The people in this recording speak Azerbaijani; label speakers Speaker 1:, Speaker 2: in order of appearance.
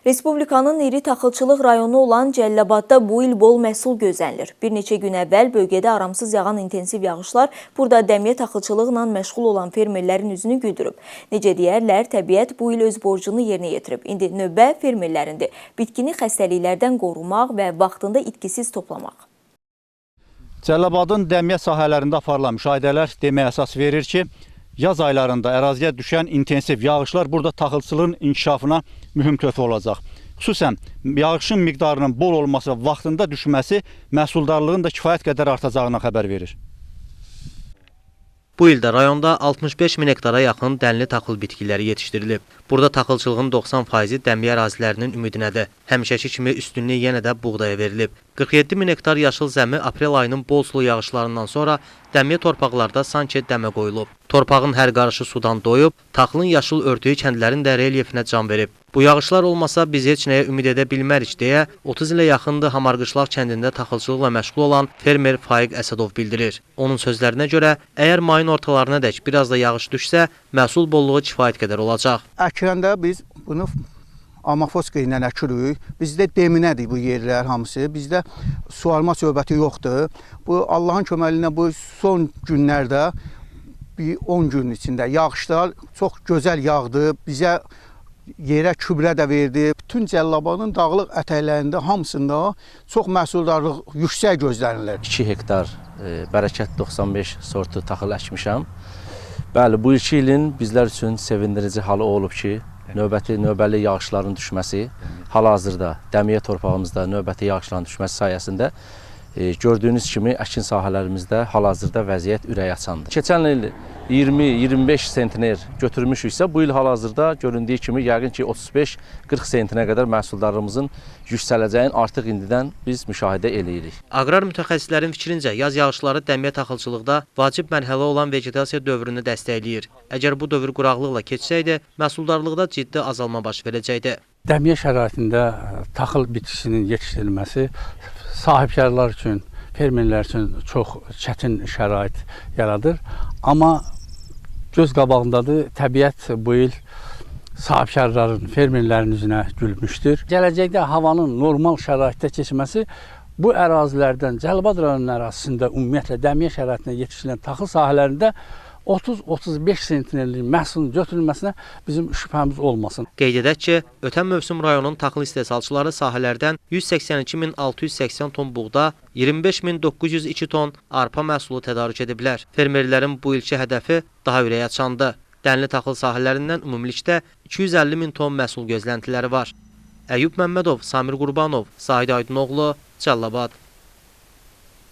Speaker 1: Respublikanın iri taxılçılıq rayonu olan Cəlilabadda bu il bol məhsul gözlənilir. Bir neçə gün əvvəl bölgədə aramsız yağan intensiv yağışlar burada dəmiyə taxılçılıqla məşğul olan fermerlərin üzünü güldürüb. Necə deyərlər, təbiət bu il öz borcunu yerinə yetirib. İndi növbə fermerlərindir. Bitkini xəstəliklərdən qorumaq və vaxtında itkisiz toplamaq.
Speaker 2: Cəlilabadın dəmiyə sahələrində aparılan müşahidələr deməyə əsas verir ki, yaz aylarında əraziyə düşən intensiv yağışlar burada taxılçılığın inkişafına mühüm töhfə olacaq. Xüsusən yağışın miqdarının bol olması və vaxtında düşməsi məhsuldarlığın da kifayət qədər artacağına xəbər verir.
Speaker 3: Bu ildə rayonda 65 min hektara yaxın dənli taxıl bitkiləri yetişdirilib. Burada taxılçılığın 90%-i dəmiyə ərazilərinin ümidinədir. Həmişəki kimi üstünlük yenə də buğdaya verilib. 47 min hektar yaşıl zəmi aprel ayının bol sulu yağışlarından sonra dəmiyə torpaqlarda sanki dəmə qoyulub. Torpağın hər qarışı sudan doyub, taxılın yaşıl örtüyü kəndlərin də relyefinə can verib. Bu yağışlar olmasa biz heç nəyə ümid edə bilmərik deyə 30 ilə yaxındır Hamarqışlaq kəndində taxılçılıqla məşğul olan fermer Faiq Əsədov bildirir. Onun sözlərinə görə, əgər mayın ortalarına dək biraz da yağış düşsə, məhsul bolluğu kifayət qədər olacaq.
Speaker 4: Əkirəndə biz bunu amafoska ilə əkirik. Bizdə deminədir bu yerlər hamısı. Bizdə sualma söhbəti yoxdur. Bu Allahın köməyi ilə bu son günlərdə bir 10 gün içində yağışlar çox gözəl yağdı. Bizə yerə kübrə də verdi. Bütün Cəlilabadın dağlıq ətəklərində hamısında çox məhsuldarlıq yüksək gözlənilir.
Speaker 5: 2 hektar bərəkət 95 sortu taxıl əkmişəm. Bəli, bu ilki ilin bizlər üçün sevindirici halı olub ki, növbəli yağışların düşməsi, hal-hazırda dəmiyə torpağımızda növbəti yağışların düşməsi sayəsində gördüyünüz kimi əkin sahələrimizdə hal-hazırda vəziyyət ürək açandır. Keçən il 20-25 sentiner götürmüşüksə, bu il hal-hazırda göründüyü kimi yəqin ki 35-40 sentinə qədər məhsuldarlığımızın yüksələcəyin artıq indidən biz müşahidə eləyirik.
Speaker 3: Aqrar mütəxəssislərin fikrincə, yaz yağışları dəmiyə taxılçılıqda vacib mərhələ olan vegetasiya dövrünü dəstəkləyir. Əgər bu dövr quraqlıqla keçsəydi, məhsuldarlıqda ciddi azalma baş verəcəkdi.
Speaker 6: Dəmiyə şəraitində taxıl bitkisinin yetişdirilməsi sahibkarlar üçün, fermerlər üçün çox çətin şərait yaradır. Amma göz qabağındadır, təbiət bu il sahibkarların, fermerlərin üzünə gülmüşdür. Gələcəkdə havanın normal şəraitdə keçməsi bu ərazilərdən, Cəlilabad rayonunun ərazisində ümumiyyətlə dəmiyə şəraitində yetişdirilən taxıl sahələrində 30-35 sentinerlik məhsulun götürülməsinə bizim şübhəmiz olmasın.
Speaker 3: Qeyd edək ki, ötən mövsüm rayonun taxıl istehsalçıları sahələrdən 182.680 ton buğda, 25.902 ton arpa məhsulu tədarük ediblər. Fermerlərin bu ilki hədəfi daha ürək açandır. Dənli taxıl sahələrindən ümumilikdə 250.000 ton məhsul gözləntiləri var. Əyyub Məmmədov, Samir Qurbanov, Zahid Aydınoğlu, Cəlilabad.